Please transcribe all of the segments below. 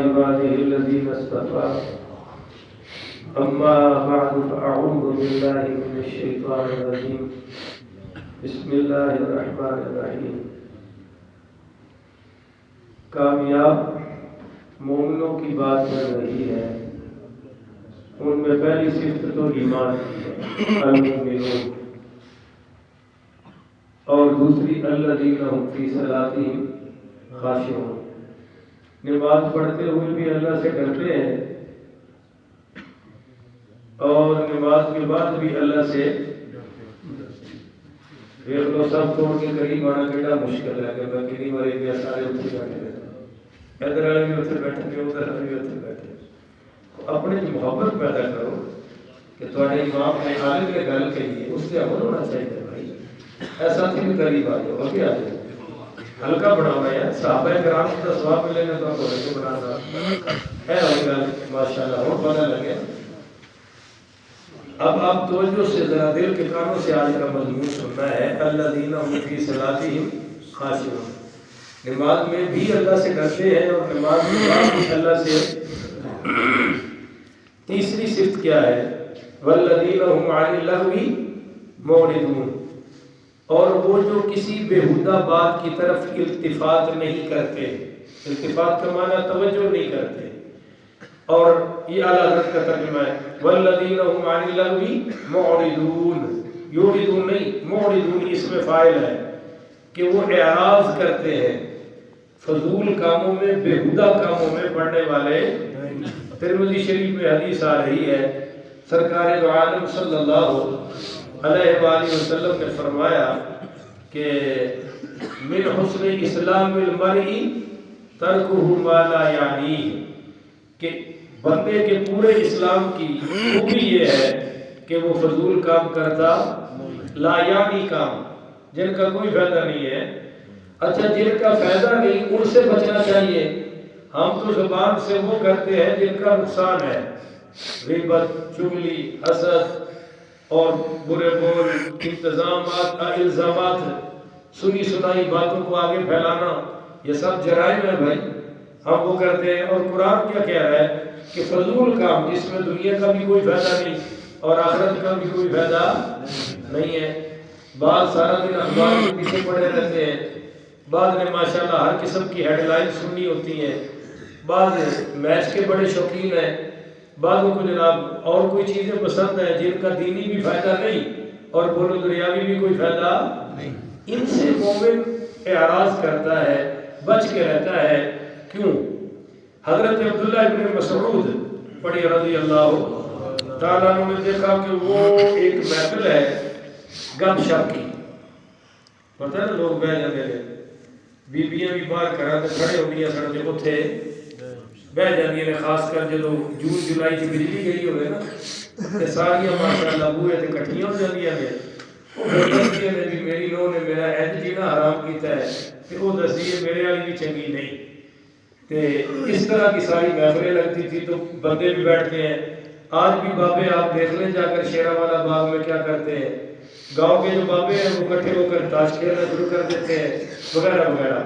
عباده الذين اصطفى أما بعد فأعوذ بالله من الشيطان الرجيم بسم الله الرحمن الرحیم۔ کامیاب مومنوں کی بات چل رہی ہے، ان میں پہلی صفت تو ایمان کی ہے، المؤمنون، اور دوسری الذین هم فی صلاتہم خاشعون، نماز پڑھتے ہوئے بھی اللہ سے ڈرتے ہیں اور نماز کے بعد بھی اللہ سے دیکھ لو سب توڑ کے قریب آنا کیڑا مشکل ہے کہ میں کتنی بار گیا سارے اتنے بیٹھے رہتے ادھر والے بھی اتنے بیٹھے گے ادھر والے بھی اتنے بیٹھے، اپنے محبت پیدا کرو کہ تھوڑے امام نے عالم نے گل کہی ہے اس سے عمل ہونا چاہیے بھائی، ایسا تھی بھی قریب آ جاؤ آگے آ جاؤ، ہلکا بناؤ یار، صحابہ کرام کا ثواب ملے گا تو آپ کو ہلکے بنانا ہے والی گل ماشاءاللہ اور پتہ لگے۔ اب آپ توجہ سے ذرا دل کے کانوں سے آج کا مضمون سننا ہے، الذین هم فی صلاتہم خاشعون، نماز میں بھی اللہ سے ڈرتے ہیں اور نماز کے بعد بھی اللہ سے۔ تیسری صفت کیا ہے؟ والذین هم عن اللغو معرضون، اور وہ جو کسی بیہودہ بات کی طرف التفات نہیں کرتے، التفات کا معنی توجہ نہیں کرتے، اور یہ اعلیٰ حضرت کا ترجمہ ہے والذین هم عن اللغو معرضون، یعرضون نہیں معرضون اسم فاعل ہے کہ وہ اعراض کرتے ہیں، فضول کاموں میں بیہودہ کاموں میں پڑنے والے۔ ترمذی شریف میں حدیث آ رہی ہے، سرکار دو عالم صلی اللہ علیہ وآلہ وسلم نے فرمایا کہ من حسن اسلام المرء ترکہ ما لا یعنیہ، کہ بندے کے پورے اسلام کی خوبی یہ ہے کہ وہ فضول کام کرتا، لا یعنی کام جن کا کوئی فائدہ نہیں ہے۔ اچھا جن کا فائدہ نہیں ان سے بچنا چاہیے، ہم تو زبان سے وہ کرتے ہیں جن کا نقصان ہے، غیبت، چغلی، حسد اور برے بول، انتظامات، الزامات، سنی سنائی باتوں کو آگے پھیلانا، یہ سب جرائم ہے بھائی، ہم وہ کرتے ہیں۔ اور قرآن کیا کہہ رہا ہے کہ فضول کام جس میں دنیا کا بھی کوئی فائدہ نہیں اور آخرت کا بھی کوئی فائدہ نہیں ہے، بعض سارا دن اخبار کے پیچھے پڑے رہتے ہیں، بعض نے ماشاءاللہ ہر قسم کی ہیڈ لائن سننی ہوتی ہیں، بعض میچ کے بڑے شوقین ہیں، بعضوں کو جناب اور کوئی چیزیں پسند ہیں جن کا دینی بھی فائدہ نہیں اور بولو دنیاوی بھی کوئی فائدہ نہیں، ان سے مومن اعراض کرتا ہے، بچ کے رہتا ہے۔ کیوں؟ حضرت عبداللہ ابن مسعود بڑی رضی اللہ تعالیٰ عنہ نے دیکھا کہ وہ ایک محفل ہے گپ شپ کی، پتہ ہے لوگ بہ جاتے ہیں، بیبیاں بھی باہر کراتے کھڑے ہو گئی سڑک کے اتھے بہ جاتی ہیں، خاص کر جدو جون جولائی کی بجلی گئی ہوئے نا تے ساریاں ماشاءاللہ بوئے تے کٹھیاں ہو جاندیاں نے، وہ دسدیاں نے بھی میری نو نے میرا اینج جینا حرام کیتا ہے تے وہ دسدی ہے میرے والی بھی چنگی نہیں، تے اس طرح کی ساری محفلیں لگتی تھی تو بندے بھی بیٹھتے ہیں۔ آج بھی بابے آپ دیکھ لیں جا کر شیرہ والا باغ میں کیا کرتے ہیں، گاؤں کے جو بابے ہیں وہ اکٹھے ہو کر تاش کھیلنا شروع کر دیتے ہیں وغیرہ وغیرہ۔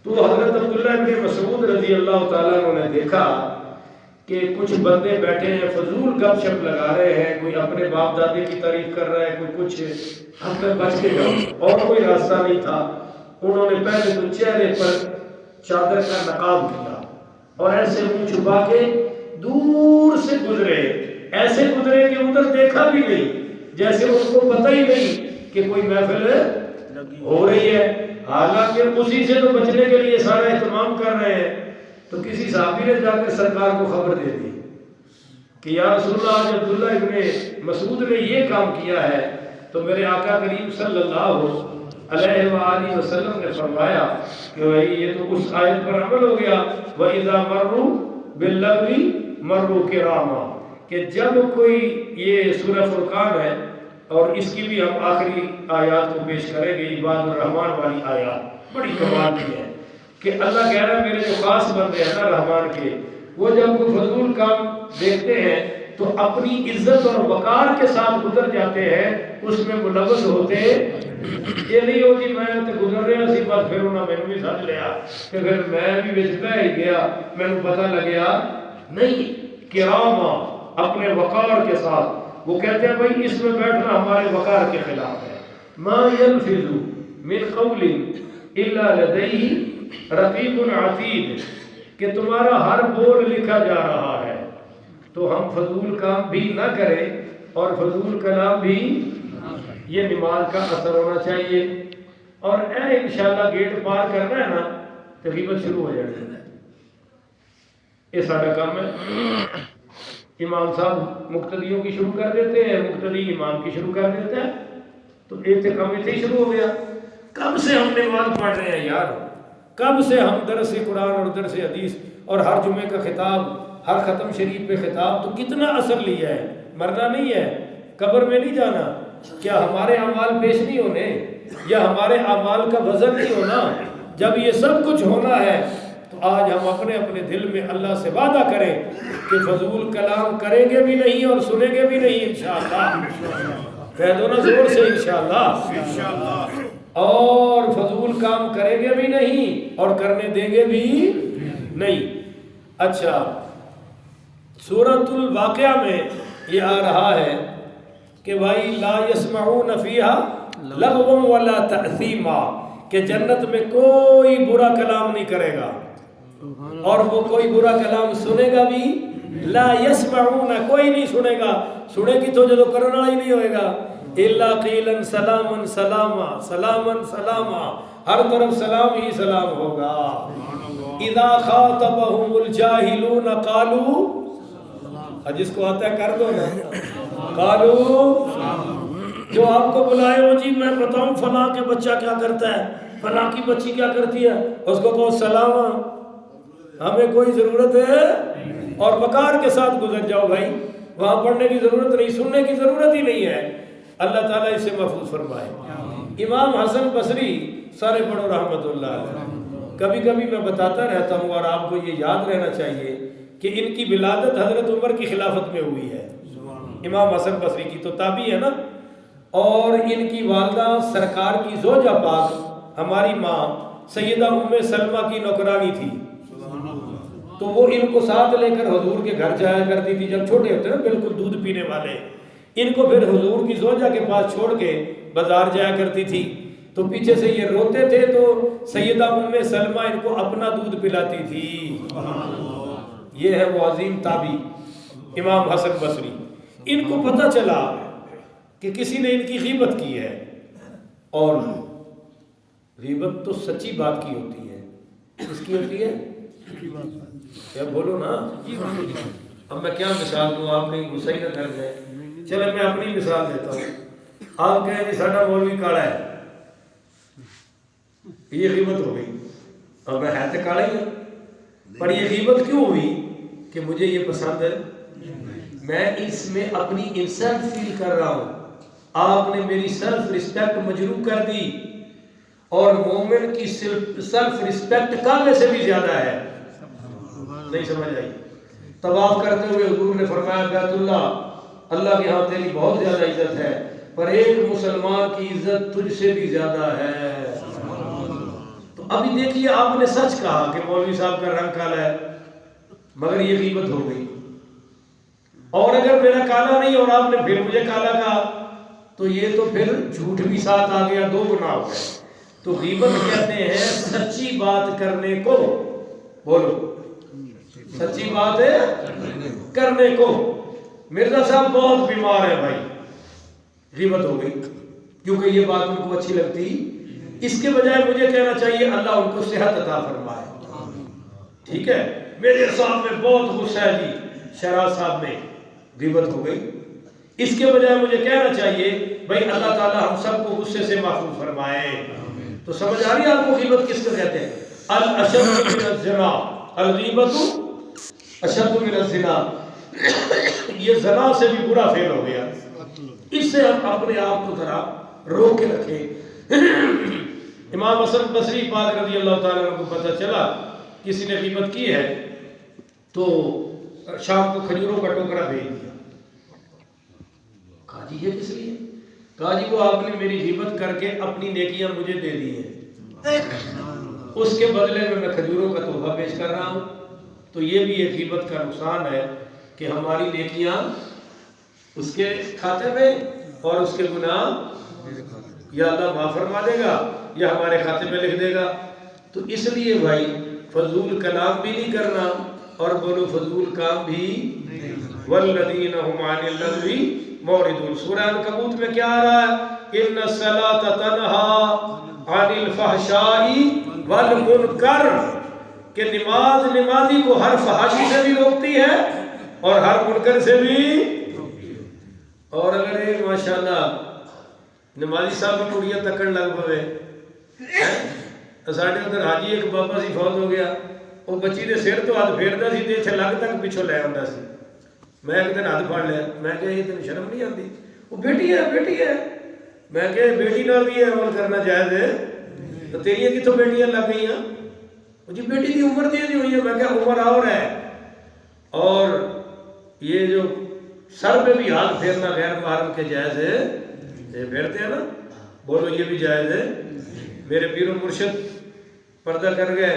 تو حضرت عبداللہ ابن مسعود رضی اللہ تعالیٰ عنہ نے دیکھا کہ کچھ بندے بیٹھے ہیں فضول گپ شپ لگا رہے ہیں، کوئی اپنے باپ دادے کی تعریف کر رہا ہے، کوئی کچھ، ہم میں بچ کے جاؤ، اور کوئی راستہ نہیں تھا۔ انہوں نے پہلے تو چہرے پر چادر کا نقاب کیا اور ایسے منہ چھپا کے دور سے گزرے، ایسے گزرے کہ ادھر دیکھا بھی نہیں، جیسے ان کو پتہ ہی نہیں کہ کوئی محفل ہو رہی ہے، حالانکہ اسی سے تو بچنے کے لیے سارا اہتمام کر رہے ہیں۔ تو کسی صحابی نے جا کر سرکار کو خبر دے دی کہ یا رسول اللہ آج عبداللہ ابن مسعود نے یہ کام کیا ہے، تو میرے آقا کریم صلی اللہ علیہ وآلہ وسلم نے فرمایا کہ یہ تو اس آیت پر عمل ہو گیا، وَإِذَا مَرُّوا بِاللَّغْوِ مَرُّوا كِرَامًا، کہ جب کوئی، یہ سورہ فرقان ہے اور اس کی بھی ہم آخری آیات کو پیش کریں گے، عباد الرحمن والی آیات بڑی کمال کی ہے کہ اللہ کہہ رہا ہے میرے جو خاص بندے ہیں نا رحمان کے، وہ جب کوئی فضول کام دیکھتے ہیں تو اپنی عزت اور وقار کے ساتھ گزر جاتے ہیں، اس میں ملوث ہوتے یہ نہیں ہوتی میں تے گزر رہا سی بس پھر انہوں نے مینوں بھی سمجھ لیا کہ پھر میں بھی وچ بہ ہی گیا مینوں پتہ لگیا نہیں۔ کرامہ اپنے وقار کے ساتھ، وہ کہتے ہیں بھائی اس میں بیٹھنا ہمارے وقار کے خلاف ہے۔ ما يلفظ من قول الا لديه رقیب عتید، کہ تمہارا ہر بول لکھا جا رہا ہے، تو ہم فضول کام بھی نہ کریں اور فضول کلام بھی، یہ نماز کا اثر ہونا چاہیے۔ اور اے انشاءاللہ گیٹ پار کرنا ہے نا تو غیبت شروع ہو جائے گی، یہ سارا کام ہے۔ امام صاحب مقتدیوں کی شروع کر دیتے ہیں، مقتدی امام کی شروع کر دیتا ہے، تو ایک سے کم ہی شروع ہو گیا۔ کب سے ہم نماز پڑھ رہے ہیں یار، کب سے ہم درس قرآن اور درس حدیث اور ہر جمعے کا خطاب، ہر ختم شریف پہ خطاب، تو کتنا اثر لیا ہے۔ مرنا نہیں ہے، قبر میں نہیں جانا، کیا ہمارے اعمال پیش نہیں ہونے یا ہمارے اعمال کا وزن نہیں ہونا؟ جب یہ سب کچھ ہونا ہے تو آج ہم اپنے اپنے دل میں اللہ سے وعدہ کریں کہ فضول کلام کریں گے بھی نہیں اور سنیں گے بھی نہیں انشاءاللہ۔ کہہ دو نا زور سے انشاءاللہ۔ اور فضول کام کریں گے بھی نہیں اور کرنے دیں گے بھی نہیں۔ اچھا، سورۃ الواقعہ میں یہ آ رہا ہے کہ بھائی لا یسمعون فیہا لغوا ولا تأثیما، کہ جنت میں کوئی برا کلام نہیں کرے گا اور وہ کوئی برا کلام سنے گا بھی، لا یسمعون کوئی نہیں سنے گا، سنے کی تو جو کرنا ہی نہیں ہوئے گا، الا قیلا سلاما سلاما سلاما سلاما، ہر طرف سلام ہی سلام ہوگا۔ اذا خاطبهم الجاہلون قالوا، جس کو آتا ہے کر دو نا، قالوا، جو آپ کو بلائے ہو جی میں بتاؤں فلاں کے بچہ کیا کرتا ہے، فلاں کی بچی کیا کرتی ہے، اس کو کہو سلام، ہمیں کوئی ضرورت ہے، اور وقار کے ساتھ گزر جاؤ بھائی، وہاں پڑھنے کی ضرورت نہیں، سننے کی ضرورت ہی نہیں ہے۔ اللہ تعالیٰ اسے محفوظ فرمائے۔ امام حسن بصری سارے پڑھو رحمت اللہ علیہ، کبھی کبھی میں بتاتا رہتا ہوں اور آپ کو یہ یاد رہنا چاہیے کہ ان کی ولادت حضرت عمر کی خلافت میں ہوئی ہے۔ امام حسن بصری کی تو تابعی ہے نا، اور ان کی والدہ سرکار کی زوجہ پاک ہماری ماں سیدہ ام سلمہ کی نوکرانی تھی، تو وہ ان کو ساتھ لے کر حضور کے گھر جایا کرتی تھی جب چھوٹے ہوتے نا بالکل دودھ پینے والے، ان کو پھر حضور کی زوجہ کے پاس چھوڑ کے بازار جایا کرتی تھی، تو پیچھے سے یہ روتے تھے تو سیدہ ام سلمہ ان کو اپنا دودھ پلاتی تھی۔ یہ ہے وہ عظیم تابعی امام حسن بصری۔ ان کو پتہ چلا کہ کسی نے ان کی غیبت کی ہے، اور غیبت تو سچی بات کی ہوتی ہے، کس کی ہوتی ہے؟ کیا بولو نا، اب میں کیا مثال دوں، آپ نے غصہ ہی نہ کر جائے، چلے میں اپنی مثال دیتا ہوں۔ آپ کہیں جی ساڈا مولوی کالا ہے، یہ غیبت ہو گئی، اب ہے تو کالا ہی ہے، پر یہ غیبت کیوں ہوئی کہ مجھے یہ پسند ہے، میں اس میں اپنی انسلٹ فیل کر رہا ہوں، آپ نے میری سیلف رسپیکٹ مجروح کر دی، اور مومن کی سیلف رسپیکٹ کعبے سے بھی زیادہ ہے، نہیں سمجھ آئی؟ طواف کرتے ہوئے حضور نے فرمایا بیت اللہ، اللہ کے ہاں تیری بہت زیادہ عزت ہے، پر ایک مسلمان کی عزت تجھ سے بھی زیادہ ہے۔ تو ابھی دیکھیے آپ نے سچ کہا کہ مولوی صاحب کا رنگ کالا ہے، مگر یہ غیبت ہو گئی، اور اگر میرا کالا نہیں اور آپ نے پھر مجھے کالا کہا تو یہ تو پھر جھوٹ بھی ساتھ آ گیا، دو گناہ ہو گئے۔ تو غیبت کہتے ہیں سچی بات کرنے کو، بولو سچی بات ہے کرنے کو۔ مرزا صاحب بہت بیمار ہے بھائی، غیبت ہو گئی کیونکہ یہ بات ان کو اچھی لگتی، اس کے بجائے مجھے کہنا چاہیے اللہ ان کو صحت عطا فرمائے، ٹھیک ہے؟ میرے صاحب میں بہت غصہ ہے جی، شہراز صاحب میں، غیبت ہو گئی، اس کے بجائے مجھے کہنا چاہیے بھائی اللہ تعالی ہم سب کو غصے سے محفوظ فرمائے۔ تو سمجھ آ رہی ہے آپ کو غیبت کس کو کہتے ہیں؟ الاشد من الزنا، الغیبت اشد من الزنا، یہ زنا سے بھی برا فعل ہو گیا، اس سے ہم اپنے آپ کو ذرا روک کے رکھیں۔ امام حسن بصری پاک رضی اللہ تعالیٰ عنہ کو پتہ چلا کسی نے غیبت کی ہے، تو شام کو کھجوروں کا ٹوکرا بھیج دیا، کہا جی یہ کس لیے؟ کہا جی وہ آپ نے میری غیبت کر کے اپنی نیکیاں مجھے دے دی ہیں، اس کے بدلے میں کھجوروں کا تحفہ پیش کر رہا ہوں۔ تو یہ بھی ایک غیبت کا نقصان ہے کہ ہماری نیکیاں اس کے کھاتے میں اور اس کے گناہ یا اللہ معاف فرما دے گا یا ہمارے کھاتے میں لکھ دے گا۔ تو اس لیے بھائی فضول کلام بھی نہیں کرنا اور بولو فضول کام بھی۔ والذین هم عن اللغو معرضون، سورہ عنکبوت میں کیا آ رہا ہے؟ ان الصلاۃ تنہی عن الفحشاء والمنکر، کہ نمازی کو ہر فحاشی سے بھی روکتی ہے اور ہر منکر سے بھی۔ اور اگر ماشاءاللہ نمازی صاحب بھی کڑیاں تکڑ لگ پوے، ساڈے ادھر حاجی ایک بابا سی فوت ہو گیا، وہ بچی دے سر تو ہاتھ پھیردا سی تے اتھے لگ تک پیچھوں لے آندا سی۔ میں ایک دن ہاتھ پھڑ لیا، میں کہا یہ تینوں شرم نہیں آتی؟ وہ بیٹی ہے۔ میں کہا بیٹی نال بھی عمل کرنا جائز ہے، تو تیریاں کتوں بیٹیاں لگ گئی ہیں؟ جی بیٹی کی عمر دی ہوئی ہے۔ میں کہا عمر اور ہے، اور یہ جو سر پہ بھی ہاتھ پھیرنا غیر محرم کے جائز ہے، یہ پھیرتے ہیں نا، بولو یہ بھی جائز ہے۔ میرے پیر و مرشد پردہ کر گئے،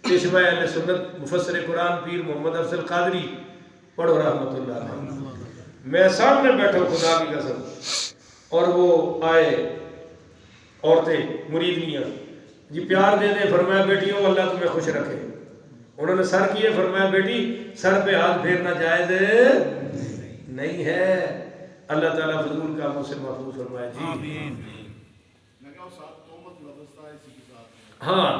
پیشوا اہل سنت مفسر قرآن پیر محمد افضل قادری، پڑھو رحمت اللہ علیہ۔ میں سامنے بیٹھا ہوں خدا کی قسم، اور وہ آئے عورتیں مریدیاں، جی پیار دے دیں، فرمایا بیٹیوں اللہ تمہیں خوش رکھے۔ انہوں نے سر کیے، فرمایا بیٹی سر پہ ہاتھ پھیرنا جائز نہیں ہے، اللہ تعالیٰ فضول کاموں سے محفوظ فرمائے جی۔ ہاں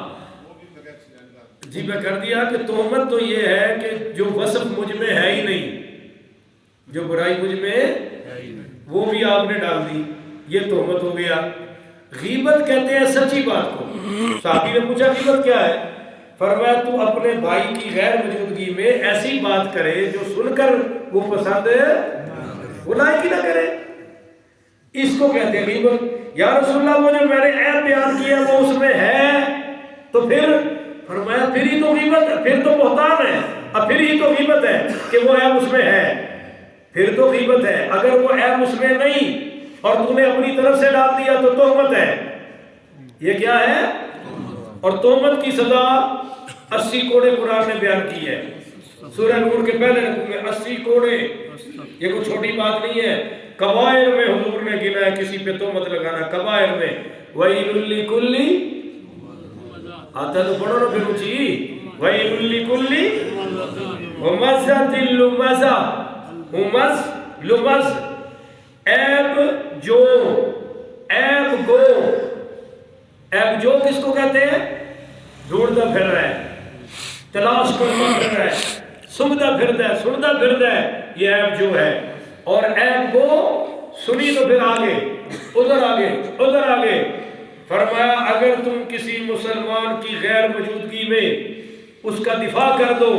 جی میں کر دیا کہ تہمت تو یہ ہے کہ جو وصف مجھ میں ہے ہی نہیں، جو برائی مجھ میں وہ بھی آپ نے ڈال دی، یہ تہمت ہو گیا۔ غیبت کہتے ہیں سچی بات کو۔ صحابی نے پوچھا غیبت کیا ہے؟ فرمایا تو اپنے بھائی کی غیر موجودگی میں ایسی بات کرے جو سن کر وہ پسند وہ لائق ہی نہ کرے، اس کو کہتے ہیں غیبت۔ یا رسول اللہ وہ جو میں نے عیب بیان کیا وہ اس میں ہے، تو پھر فرمایا پھر ہی تو غیبت ہے، پھر تو بہتان ہے، اب پھر ہی تو غیبت ہے کہ وہ عیب اس میں ہے، پھر تو غیبت ہے۔ اگر وہ عیب اس میں نہیں اور تو نے اپنی طرف سے ڈال دیا تو تہمت ہے۔ یہ کیا ہے؟ اور تہمت کی سزا 80 کوڑے قرآن نے بیان کی ہے۔ سورہ نور کے پہلے رکوع میں 80 کوڑے، یہ کوئی چھوٹی بات نہیں ہے۔ کبائر میں حضور نے گنا ہے کسی پہ تہمت لگانا، کبائر میں وَيْلٌ لِّكُلِّ، آتا تو پڑھو نا پھر اونچی، وَيْلٌ لِّكُلِّ ہُمَزَةٍ لُمَزَةٍ، ہمز لمز، عیب جو، عیب گو۔ عیب جو کس کو کہتے ہیں؟ ڈھونڈتا پھر رہا ہے، تلاش کرتا پھر رہا ہے، سنتا پھرتا ہے، یہ عیب جو ہے۔ اور عیب گو سنی تو پھر آگے ادھر آگے فرمایا اگر تم کسی مسلمان کی غیر موجودگی میں اس کا دفاع کر دو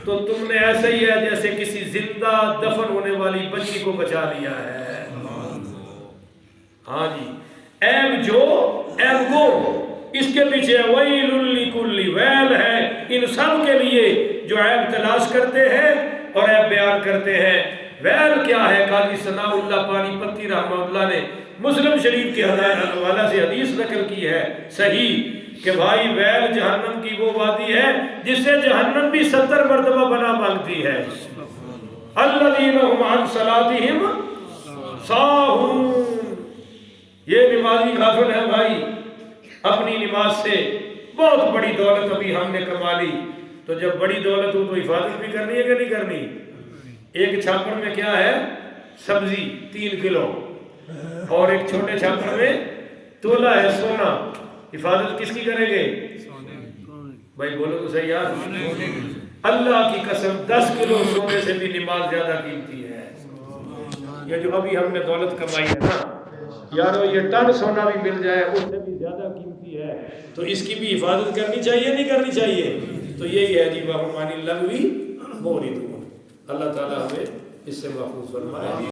تو تم نے ایسا ہی ہے جیسے کسی زندہ دفن ہونے والی بچی کو بچا لیا ہے۔ ہاں جی، عیب جو، عیب گو، اس کے پیچھے ویل لکل، ویل ہے ان سب کے لیے جو عیب تلاش کرتے ہیں اور عیب بیان کرتے ہیں۔ ویل کیا ہے؟ قاضی ثناء اللہ پانی پتی رحمہ اللہ نے مسلم شریف کے حوالہ سے حدیث نقل کی ہے صحیح، کہ بھائی ویل جہنم کی وہ وادی ہے جس سے جہنم بھی 70 مرتبہ بنا مانگتی ہے۔ الذین هم عن صلاتهم ساہون، یہ نمازی غافل ہے بھائی اپنی نماز سے۔ بہت بڑی دولت ابھی ہم نے کما لی، تو جب بڑی دولت ہو تو حفاظت بھی کرنی ہے کہ نہیں کرنی؟ ایک چھاپڑ میں کیا ہے؟ سبزی 3 کلو، اور ایک چھوٹے چھاپڑ میں تولہ ہے سونا، حفاظت کس کی کریں گے؟ بھائی بولو تو صحیح یار، اللہ کی قسم 10 کلو سونے سے بھی نماز زیادہ قیمتی ہے۔ یہ جو ابھی ہم نے دولت کمائی ہے نا یارو، یہ ٹن سونا بھی مل جائے اس سے بھی زیادہ قیمتی ہے، تو اس کی بھی حفاظت کرنی چاہیے نہیں کرنی چاہیے؟ تو یہی ہے جی وَهُمْ عَنِ اللَّغْوِ مُعْرِضُونَ۔ اللہ تعالیٰ ہمیں اس سے محفوظ فرمائے۔